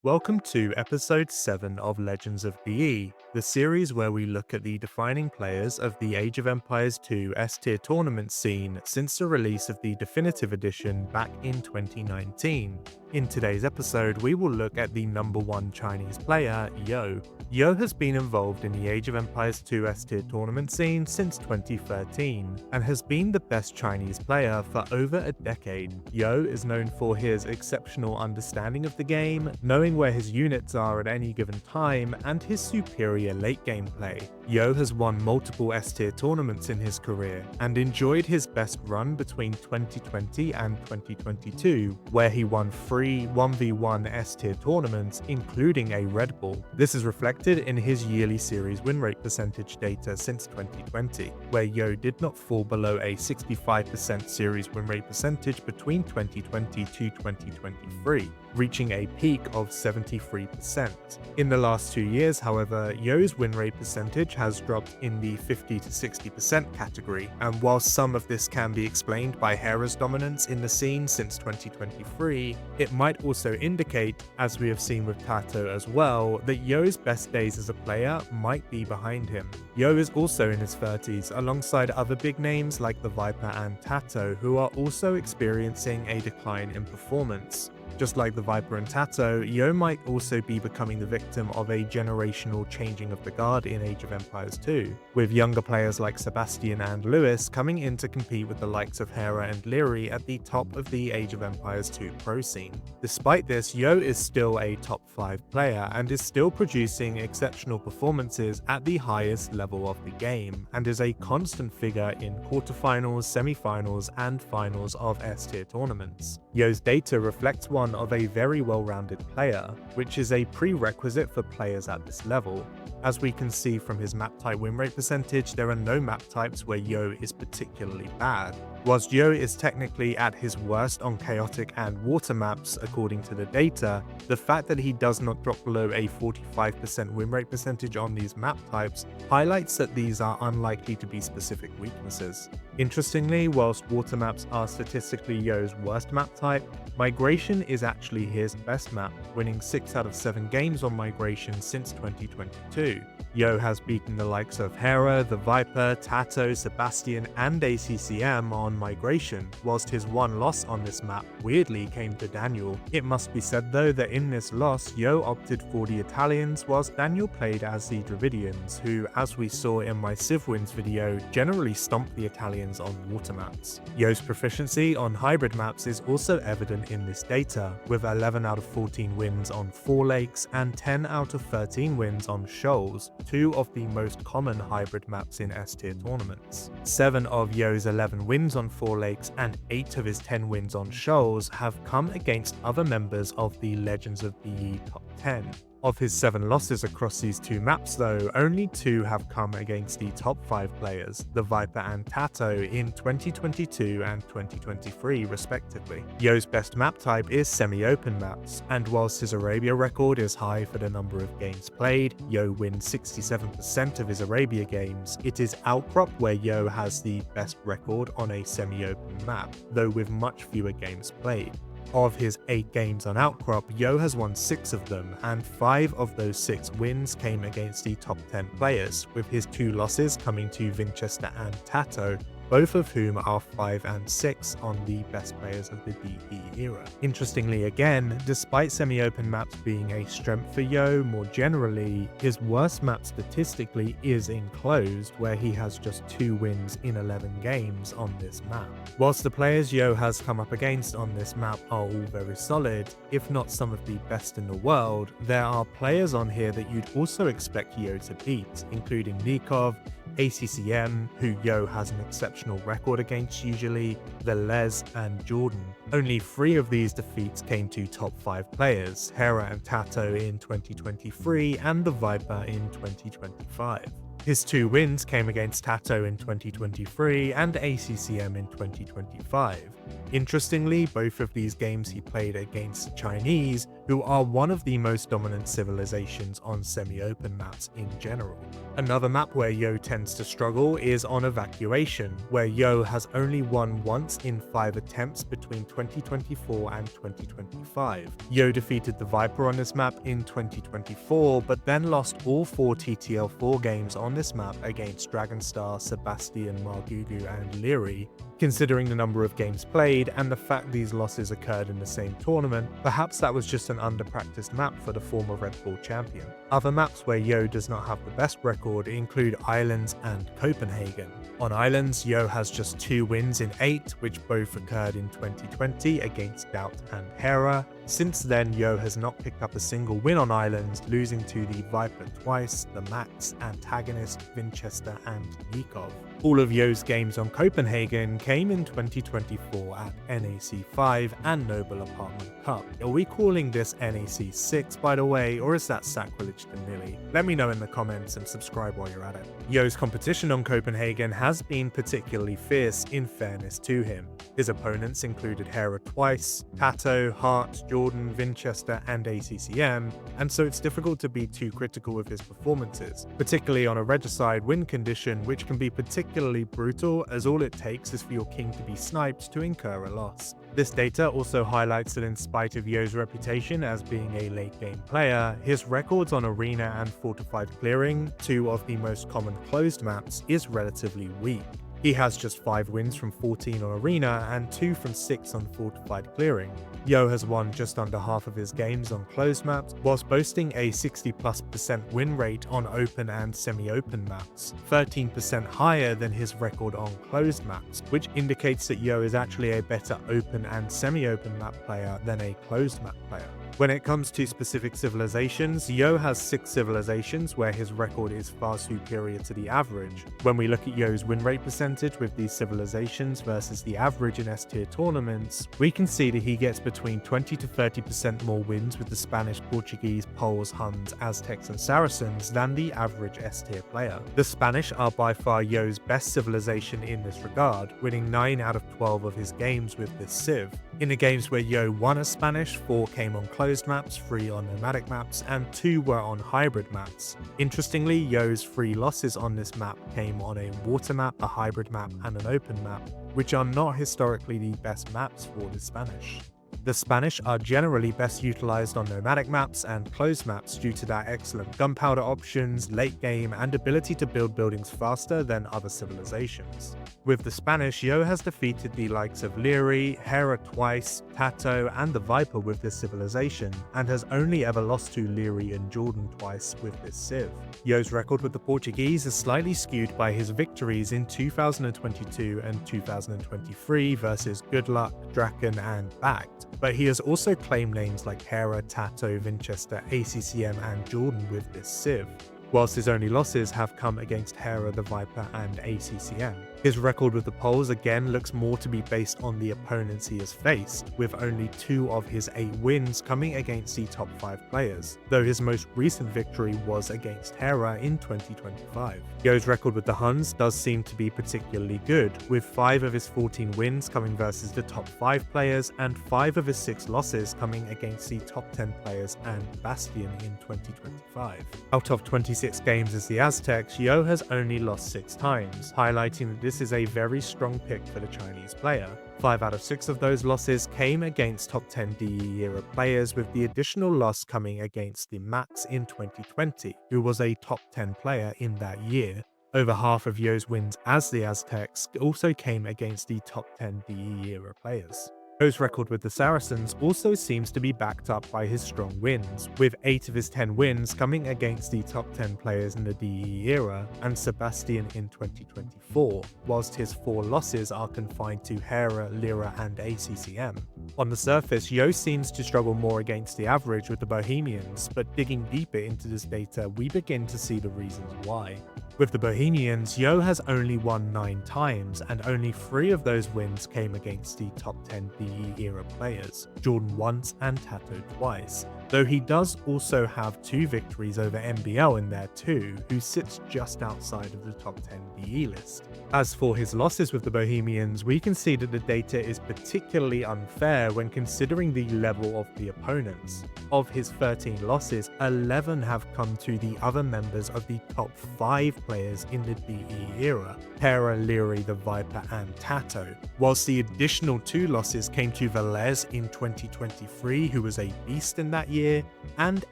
Welcome to episode 7 of Legends of PE, the series where we look at the defining players of the Age of Empires 2 S-tier tournament scene since the release of the definitive edition back in 2019. In today's episode, we will look at the number 1 Chinese player, Yo. Yo has been involved in the Age of Empires 2 S-tier tournament scene since 2013, and has been the best Chinese player for over a decade. Yo is known for his exceptional understanding of the game, knowing where his units are at any given time, and his superior late game play. Yo has won multiple S-tier tournaments in his career, and enjoyed his best run between 2020 and 2022, where he won 3 1v1 S-tier tournaments, including a Red Bull. This is reflected in his yearly series win rate percentage data since 2020, where Yo did not fall below a 65% series win rate percentage between 2020 to 2023, reaching a peak of 73%. In the last 2 years, however, Yo's win rate percentage has dropped in the 50 to 60% category, and while some of this can be explained by Hera's dominance in the scene since 2023, it might also indicate, as we have seen with Tato as well, that Yo's best days as a player might be behind him. Yo is also in his 30s, alongside other big names like the Viper and Tato, who are also experiencing a decline in performance. Just like the Viper and Tato, Yo might also be becoming the victim of a generational changing of the guard in Age of Empires 2, with younger players like Sebastian and Lewis coming in to compete with the likes of Hera and Leary at the top of the Age of Empires 2 pro scene. Despite this, Yo is still a top 5 player and is still producing exceptional performances at the highest level of the game, and is a constant figure in quarterfinals, semifinals, and finals of S-tier tournaments. Yo's data reflects one of a very well-rounded player, which is a prerequisite for players at this level. As we can see from his map type win rate percentage, there are no map types where Yo is particularly bad. Whilst Yo is technically at his worst on chaotic and water maps according to the data, the fact that he does not drop below a 45% win rate percentage on these map types highlights that these are unlikely to be specific weaknesses. Interestingly, whilst water maps are statistically Yo's worst map type, Migration is actually his best map, winning 6 out of 7 games on Migration since 2022. Yo has beaten the likes of Hera, the Viper, Tato, Sebastian, and ACCM on Migration, whilst his one loss on this map weirdly came to Daniel. It must be said though that in this loss, Yo opted for the Italians whilst Daniel played as the Dravidians, who, as we saw in my Civ Wins video, generally stomp the Italians on water maps. Yo's proficiency on hybrid maps is also evident in this data, with 11 out of 14 wins on 4 lakes and 10 out of 13 wins on shoals, 2 of the most common hybrid maps in S-tier tournaments. 7 of Yo's 11 wins on 4 lakes and 8 of his 10 wins on shoals have come against other members of the Legends of PE top 10. Of his 7 losses across these 2 maps though, only 2 have come against the top 5 players, the Viper and Tato, in 2022 and 2023 respectively. Yo's best map type is semi-open maps, and whilst his Arabia record is high for the number of games played, Yo wins 67% of his Arabia games, it is Outcrop where Yo has the best record on a semi-open map, though with much fewer games played. Of his 8 games on Outcrop, Yo has won 6 of them, and 5 of those 6 wins came against the top 10 players, with his 2 losses coming to Winchester and Tato, both of whom are 5 and 6 on the best players of the DE era. Interestingly again, despite semi-open maps being a strength for Yo, more generally, his worst map statistically is enclosed, where he has just 2 wins in 11 games on this map. Whilst the players Yo has come up against on this map are all very solid, if not some of the best in the world, there are players on here that you'd also expect Yo to beat, including Nikov, ACCM, who Yo has an exceptional record against usually, Velez, and Jordan. Only 3 of these defeats came to top 5 players, Hera and Tato in 2023 and the Viper in 2025. His 2 wins came against Tato in 2023 and ACCM in 2025. Interestingly, both of these games he played against the Chinese, who are one of the most dominant civilizations on semi-open maps in general. Another map where Yo tends to struggle is on Evacuation, where Yo has only won once in 5 attempts between 2024 and 2025. Yo defeated the Viper on this map in 2024, but then lost all 4 TTL4 games on this map against Dragonstar, Sebastian, Margugu, and Leary. Considering the number of games played and the fact these losses occurred in the same tournament, perhaps that was just an under-practiced map for the former Red Bull champion. Other maps where Yo does not have the best record include Islands and Copenhagen. On Islands, Yo has just 2 wins in 8, which both occurred in 2020 against Doubt and Hera. Since then, Yo has not picked up a single win on Islands, losing to the Viper twice, the Max, Antagonist, Winchester, and Nikov. All of Yo's games on Copenhagen came in 2024 at NAC 5 and Noble Apartment Cup. Are we calling this NAC 6 by the way, or is that sacrilege to Nilly? Let me know in the comments and subscribe while you're at it. Yo's competition on Copenhagen has been particularly fierce in fairness to him. His opponents included Hera twice, Tato, Hart, Jordan, Winchester, and ACCM, and so it's difficult to be too critical of his performances, particularly on a regicide win condition, which can be particularly brutal as all it takes is for your king to be sniped to incur a loss. This data also highlights that in spite of Yo's reputation as being a late-game player, his records on Arena and Fortified Clearing, 2 of the most common closed maps, is relatively weak. He has just 5 wins from 14 on Arena and 2 from 6 on Fortified Clearing. Yo has won just under half of his games on closed maps, whilst boasting a 60+% win rate on open and semi-open maps, 13% higher than his record on closed maps, which indicates that Yo is actually a better open and semi-open map player than a closed map player. When it comes to specific civilizations, Yo has 6 civilizations where his record is far superior to the average. When we look at Yo's win rate percentage with these civilizations versus the average in S-tier tournaments, we can see that he gets between 20 to 30% more wins with the Spanish, Portuguese, Poles, Huns, Aztecs, and Saracens than the average S-tier player. The Spanish are by far Yo's best civilization in this regard, winning 9 out of 12 of his games with this civ. In the games where Yo won as Spanish, 4 came on closed maps, 3 on nomadic maps, and 2 were on hybrid maps. Interestingly, Yo's 3 losses on this map came on a water map, a hybrid map, and an open map, which are not historically the best maps for the Spanish. The Spanish are generally best utilized on nomadic maps and closed maps due to their excellent gunpowder options, late game, and ability to build buildings faster than other civilizations. With the Spanish, Yo has defeated the likes of Leary, Hera twice, Tato, and the Viper with this civilization, and has only ever lost to Leary and Jordan twice with this civ. Yo's record with the Portuguese is slightly skewed by his victories in 2022 and 2023 versus Good Luck, Draken, and Backed, but he has also claimed names like Hera, Tato, Winchester, ACCM, and Jordan with this civ, whilst his only losses have come against Hera, the Viper, and ACCM. His record with the Poles again looks more to be based on the opponents he has faced, with only 2 of his 8 wins coming against the top 5 players, though his most recent victory was against Hera in 2025. Yo's record with the Huns does seem to be particularly good, with 5 of his 14 wins coming versus the top 5 players and 5 of his 6 losses coming against the top 10 players and Bastion in 2025. Out of 26 games as the Aztecs, Yo has only lost 6 times, highlighting that this is a very strong pick for the Chinese player. 5 out of 6 of those losses came against top 10 DE era players, with the additional loss coming against the Max in 2020, who was a top 10 player in that year. Over half of Yo's wins as the Aztecs also came against the top 10 DE era players. Yo's record with the Saracens also seems to be backed up by his strong wins, with 8 of his 10 wins coming against the top 10 players in the DE era and Sebastian in 2024, whilst his 4 losses are confined to Hera, Lyra, and ACCM. On the surface, Yo seems to struggle more against the average with the Bohemians, but digging deeper into this data, we begin to see the reasons why. With the Bohemians, Yo has only won 9 times, and only 3 of those wins came against the top 10 DE era players, Jordan once and Tato twice, though he does also have 2 victories over MBL in there too, who sits just outside of the top 10 DE list. As for his losses with the Bohemians, we can see that the data is particularly unfair when considering the level of the opponents. Of his 13 losses, 11 have come to the other members of the top 5 players in the DE era, Hera, Leary, the Viper and Tato, whilst the additional 2 losses came to Velez in 2023, who was a beast in that year, and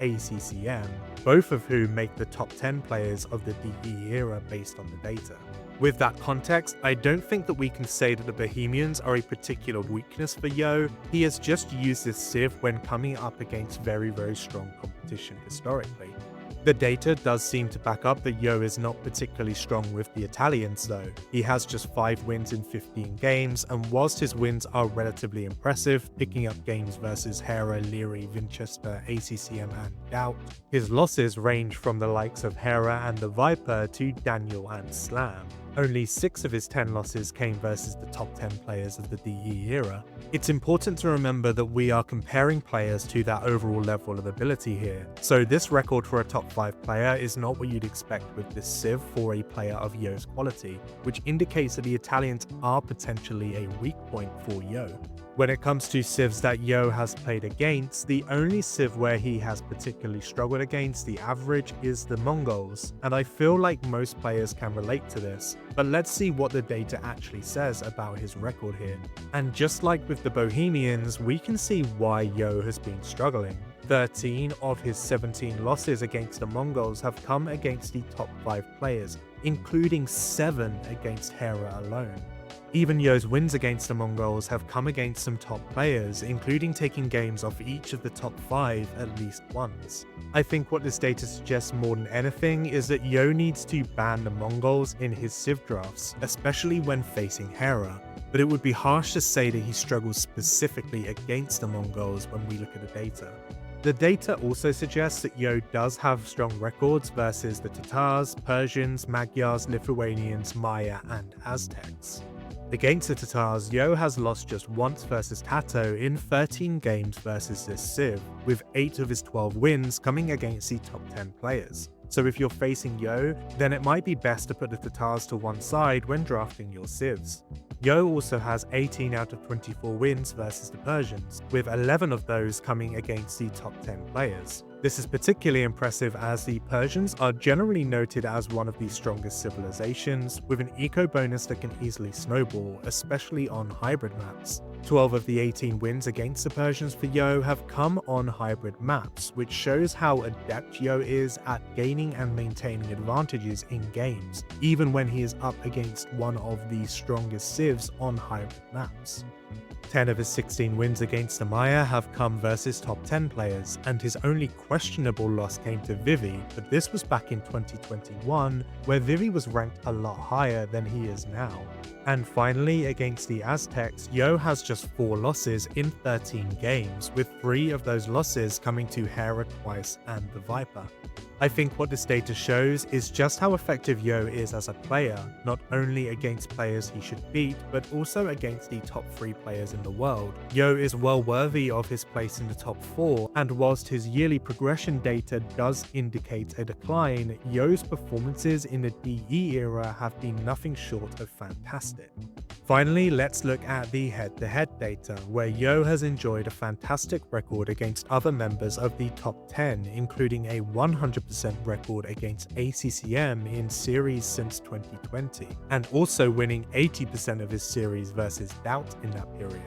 ACCM, both of whom make the top 10 players of the DE era based on the data. With that context, I don't think that we can say that the Bohemians are a particular weakness for Yo. He has just used this sieve when coming up against very strong competition historically. The data does seem to back up that Yo is not particularly strong with the Italians though. He has just 5 wins in 15 games, and whilst his wins are relatively impressive, picking up games versus Hera, Leary, Winchester, ACCM and Doubt, his losses range from the likes of Hera and the Viper to Daniel and Slam. Only 6 of his 10 losses came versus the top 10 players of the DE era. It's important to remember that we are comparing players to that overall level of ability here, so this record for a top 5 player is not what you'd expect with this sieve for a player of Yo's quality, which indicates that the Italians are potentially a weak point for Yo. When it comes to civs that Yo has played against, the only civ where he has particularly struggled against the average is the Mongols, and I feel like most players can relate to this, but let's see what the data actually says about his record here. And just like with the Bohemians, we can see why Yo has been struggling. 13 of his 17 losses against the Mongols have come against the top 5 players, including 7 against Hera alone. Even Yo's wins against the Mongols have come against some top players, including taking games off each of the top 5 at least once. I think what this data suggests more than anything is that Yo needs to ban the Mongols in his civ drafts, especially when facing Hera, but it would be harsh to say that he struggles specifically against the Mongols when we look at the data. The data also suggests that Yo does have strong records versus the Tatars, Persians, Magyars, Lithuanians, Maya and Aztecs. Against the Tatars, Yo has lost just once versus Tato in 13 games versus this civ, with 8 of his 12 wins coming against the top 10 players. So if you're facing Yo, then it might be best to put the Tatars to one side when drafting your civs. Yo also has 18 out of 24 wins versus the Persians, with 11 of those coming against the top 10 players. This is particularly impressive as the Persians are generally noted as one of the strongest civilizations, with an eco bonus that can easily snowball, especially on hybrid maps. 12 of the 18 wins against the Persians for Yo have come on hybrid maps, which shows how adept Yo is at gaining and maintaining advantages in games, even when he is up against one of the strongest civs on hybrid maps. 10 of his 16 wins against the Maya have come versus top 10 players, and his only questionable loss came to Vivi, but this was back in 2021, where Vivi was ranked a lot higher than he is now. And finally, against the Aztecs, Yo has just 4 losses in 13 games, with 3 of those losses coming to Hera twice and the Viper. I think what this data shows is just how effective Yo is as a player, not only against players he should beat, but also against the top 3 players in the world. Yo is well worthy of his place in the top 4, and whilst his yearly progression data does indicate a decline, Yo's performances in the DE era have been nothing short of fantastic. Finally, let's look at the head-to-head data, where Yo has enjoyed a fantastic record against other members of the top 10, including a 100% record against ACCM in series since 2020, and also winning 80% of his series versus Doubt in that period.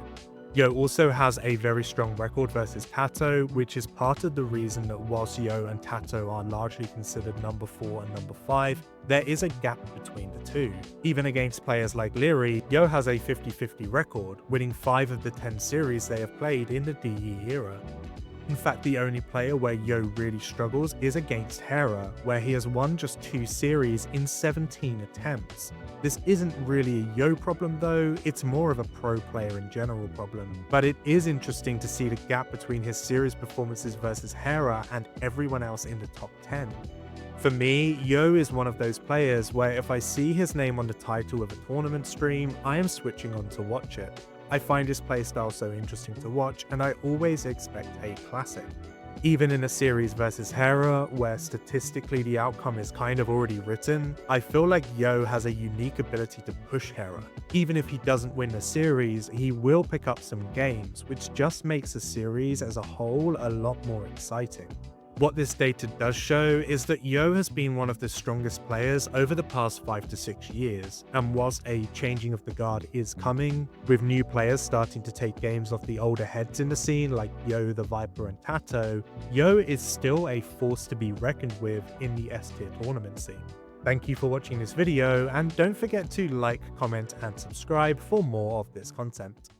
Yo also has a very strong record versus Tato, which is part of the reason that whilst Yo and Tato are largely considered number 4 and number 5, there is a gap between the two. Even against players like Leary, Yo has a 50-50 record, winning 5 of the 10 series they have played in the DE era. In fact, the only player where Yo really struggles is against Hera, where he has won just 2 series in 17 attempts. This isn't really a Yo problem though, it's more of a pro player in general problem. But it is interesting to see the gap between his series performances versus Hera and everyone else in the top 10. For me, Yo is one of those players where if I see his name on the title of a tournament stream, I am switching on to watch it. I find his playstyle so interesting to watch, and I always expect a classic. Even in a series versus Hera, where statistically the outcome is kind of already written, I feel like Yo has a unique ability to push Hera. Even if he doesn't win the series, he will pick up some games, which just makes the series as a whole a lot more exciting. What this data does show is that Yo has been one of the strongest players over the past 5 to 6 years, and whilst a changing of the guard is coming, with new players starting to take games off the older heads in the scene like Yo, the Viper and Tato, Yo is still a force to be reckoned with in the S-tier tournament scene. Thank you for watching this video, and don't forget to like, comment and subscribe for more of this content.